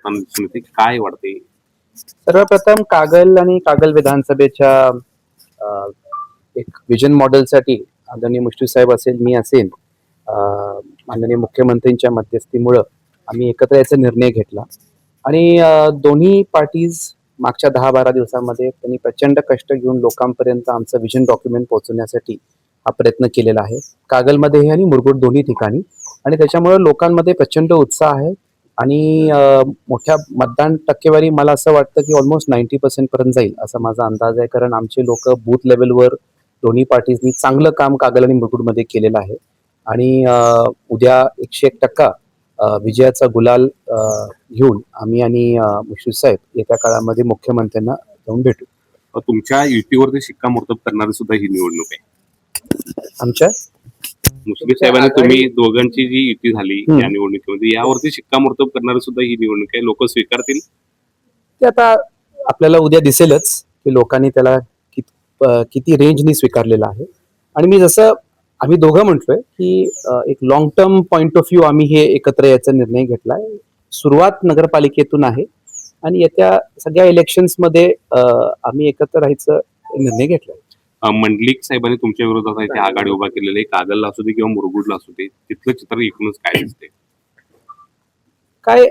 होताना दिसून येते. काय वाटते? सर्वप्रथम कागल आणि कागल विधानसभेच्या अ, एक विजन मॉडेलसाठी आदरणीय मुश्रीफ साहेब असेल, मी असेल, अ, माननीय मुख्यमंत्र्यांच्या मध्यस्थीमुळं आम्ही एकत्र याचा निर्णय घेतला आणि दोन्ही पार्टीज मागच्या 10-12 दिवसांमध्ये त्यांनी प्रचंड कष्ट घेऊन लोकांपर्यंत आमचं विजन डॉक्युमेंट पोहोचवण्यासाठी हा प्रयत्न केलेला आहे. कागलमध्येही आणि मुरगुड दोन्ही ठिकाणी आणि त्याच्यामुळे लोकांमध्ये प्रचंड उत्साह आहे आणि मोठ्या मतदान टक्केवारी मला असं वाटतं की ऑलमोस्ट 90% पर्यंत जाईल असा माझा अंदाज आहे. कारण आमचे लोक बूथ लेवलवर दोन्ही पार्टीजनी चांगलं काम कागल आणि मुरगुडमध्ये केलेलं आहे आणि उद्या 101% विजयाचा गुलाल घेऊन आम्ही आणि मुश्रीफ साहेब येत्या काळामध्ये मुख्यमंत्र्यांना जाऊन भेटू. तुमच्या युतीवरती शिक्कामोर्तब करणारी सुद्धा ही निवडणूक आहे. आमच्या मुश्रीफ साहेबांनी तुम्ही दोघांची जी युती झाली या निवडणुकीमध्ये यावरती शिक्कामोर्तब करणारी सुद्धा ही निवडणूक आहे. लोक स्वीकारतील ते आता आपल्याला उद्या दिसेलच की लोकांनी त्याला किती रेंजनी स्वीकारलेलं आहे. आणि मी जसं आम्ही दोघं म्हटलोय की एक long term point of view आम्ही हे एकत्र याचा निर्णय घेतलाय. सुरुवात नगरपालिकेतून आहे आणि येत्या सगळ्या इलेक्शन्समध्ये आम्ही एकत्र राहायचा निर्णय घेतलाय. मंडलिक साहेबांनी तुमच्या विरोधात इथे आघाडी उभा केलेली आहे. कागलला असू दे किंवा मुरगुडला असू दे, तिथलं चित्र एकूणच काय दिसते? काय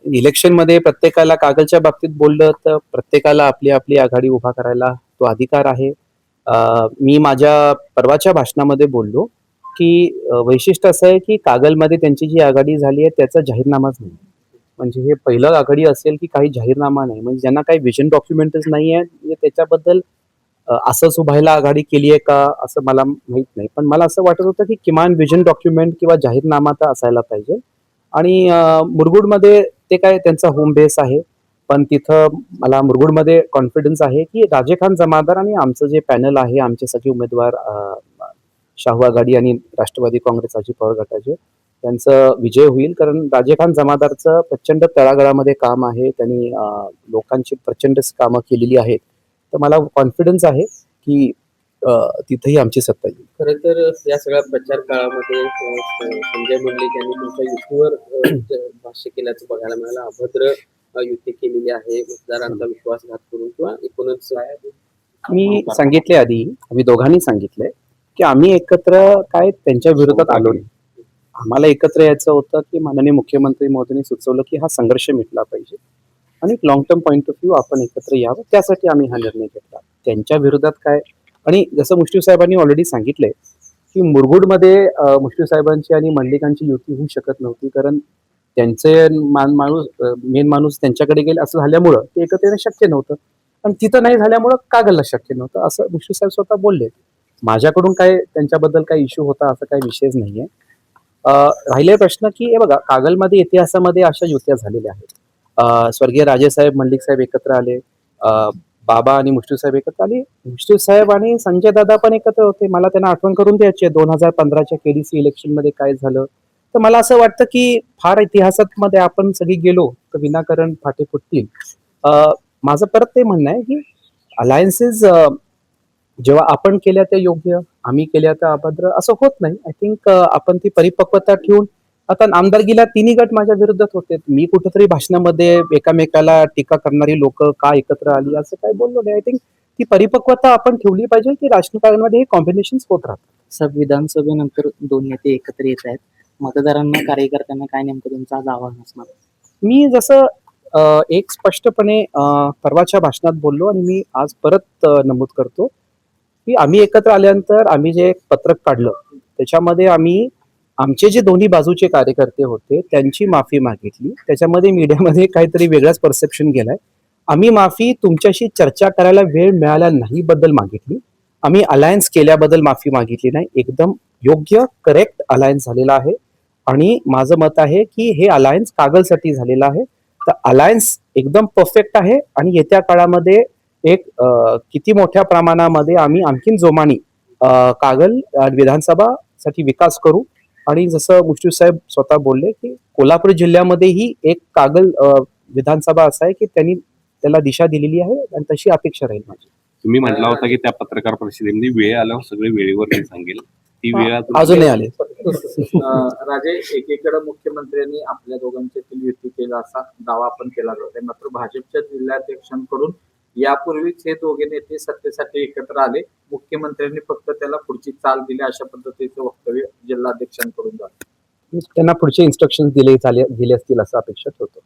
इलेक्शन मध्ये प्रत्येकाला कागलच्या बाबतीत बोललं तर प्रत्येकाला आपली आपली आघाडी उभा करायला तो अधिकार आहे. मी माझ्या परवाच्या भाषणामध्ये बोललो की वैशिष्ट्य असं आहे की कागलमध्ये त्यांची जी आघाडी झाली आहे त्याचा जाहीरनामाच नाही. म्हणजे हे पहिलं आघाडी असेल की काही जाहीरनामा नाही, म्हणजे ज्यांना काही विजन डॉक्युमेंटच नाही आहे, म्हणजे त्याच्याबद्दल असंच उभायला आघाडी केली आहे का असं मला माहित नाही. पण मला असं वाटत होतं की किमान विजन डॉक्युमेंट किंवा जाहीरनामा तर असायला पाहिजे. आणि मुरगुडमध्ये ते काय त्यांचा होम बेस आहे, पण तिथं मला मुरगुडमध्ये कॉन्फिडन्स आहे की राजे खान जमादार आणि आमचं जे पॅनल आहे, आमचे सगळे उमेदवार शाहू आघाडी आणि राष्ट्रवादी काँग्रेस अजित पवार गटाचे, त्यांचं विजय होईल. कारण राजे खान जमादारचं प्रचंड तळागाळामध्ये काम आहे, त्यांनी लोकांची प्रचंड कामं केलेली आहेत. तर मला कॉन्फिडन्स आहे की तिथेही आमची सत्ता येईल. खरं तर या सगळ्या प्रचार काळामध्ये संजय मंडलिक यांनी तुमच्या युतीवर भाष्य केल्याचं बघायला मिळालं. अभद्र युती केलेली आहे, मतदारांचा विश्वासघात करून किंवा एकूणच. मी सांगितले आधी, आम्ही दोघांनी सांगितले की आम्ही एकत्र काय त्यांच्या विरोधात आलो नाही. आम्हाला एकत्र यायचं होतं की माननीय मुख्यमंत्री महोदयांनी सुचवलं की हा संघर्ष मिटला पाहिजे आणि long term point of view आपण एकत्र यावं, त्यासाठी आम्ही हा निर्णय घेतला. त्यांच्या विरोधात काय, आणि जसं मुश्रीफ साहेबांनी ऑलरेडी सांगितलंय की मुरगुडमध्ये मुश्रीफ साहेबांची आणि मंडलिकांची युती होऊ शकत नव्हती, कारण त्यांचे मेन माणूस त्यांच्याकडे गेले असं झाल्यामुळं ते एकत्र येणं शक्य नव्हतं. आणि तिथं नाही झाल्यामुळं कागलला शक्य नव्हतं असं मुश्रीफ साहेब स्वतः बोलले. माझ्याकडून काय त्यांच्याबद्दल काही इश्यू होता असं काही विषयच नाहीये. राहिले प्रश्न की हे बघा, कागलमध्ये इतिहासामध्ये अशा युत्या झालेल्या आहेत. स्वर्गीय राजेसाहेब मंडलिक साहेब एकत्र आले, बाबा आणि मुश्रीफ साहेब एकत्र आले, मुश्रीफ साहेब आणि संजय दादा पण एकत्र होते. मला त्यांना आठवण करून द्यायची 2015च्या केडीसी इलेक्शन मध्ये काय झालं. तर मला असं वाटतं की फार इतिहासात मध्ये आपण सगळी गेलो तर विनाकारण फाटे फुटतील. माझं परत ते म्हणणं आहे की अलायन्सेस जेव्हा आपण केल्या त्या योग्य, आम्ही केल्या त्या अभद्र, असं होत नाही. आय थिंक आपण ती परिपक्वता ठेवून, आता आमदारकीला तिन्ही गट माझ्या विरोधात होते, मी कुठेतरी भाषणामध्ये एकामेकाला टीका करणारी लोक का एकत्र आली असं काय बोललो नाही. आय थिंक ती परिपक्वता आपण ठेवली पाहिजे की राजकारणामध्ये हे कॉम्बिनेशन होत राहतात. सब विधानसभेनंतर दोन नेते एकत्र येत आहेत, मतदारांना कार्यकर्त्यांना काय नेमकं तुमचं आज आव्हान असणार? मी जसं एक स्पष्टपणे परवाच्या भाषणात बोललो आणि मी आज परत नमूद करतो की आम्ही एकत्र आल्यानंतर आम्ही जे एक पत्रक काढलं त्याच्यामध्ये आम्ही आमचे जे दोन्ही बाजूचे कार्यकर्ते होते त्यांची माफी मागितली. त्याच्यामध्ये मीडियामध्ये काहीतरी वेगळाच परसेप्शन गेलाय. आम्ही माफी तुमच्याशी चर्चा करायला वेळ मिळाला नाही बद्दल मागितली, आम्ही अलायन्स केल्याबद्दल माफी मागितली नाही. एकदम योग्य करेक्ट अलायन्स झालेला आहे आणि माझं मत आहे की हे अलायन्स कागलसाठी झालेलं आहे. तर अलायन्स एकदम परफेक्ट आहे आणि येत्या काळामध्ये एक किती मोठ्या प्रमाणामध्ये आम्ही आणखीन जोमाने कागल विधानसभा साठी विकास करू. आणि जसं मुश्रीफ साहेब स्वतः बोलले की कोल्हापूर जिल्ह्यामध्येही एक कागल विधानसभा असा आहे की त्यांनी त्याला दिशा दिलेली आहे आणि तशी अपेक्षा राहील माझी. तुम्ही म्हटला होता की त्या पत्रकार परिषदेमध्ये वेळ आल्यावर सगळे वेळेवर मी सांगेल, ती वेळ अजूनही आले. राजे, एकीकडे मुख्यमंत्र्यांनी आपल्या दोघांच्यातील युती केला असा दावा आपण केला जातोय, मात्र भाजपच्या जिल्हाध्यक्षांकडून यापूर्वीच हे दोघे नेते सत्तेसाठी एकत्र आले, मुख्यमंत्र्यांनी फक्त त्याला पुढची चाल दिली अशा पद्धतीचं वक्तव्य जिल्हाध्यक्षांकडून झालं. त्यांना पुढचे इन्स्ट्रक्शन दिले असतील असं अपेक्षित होतं.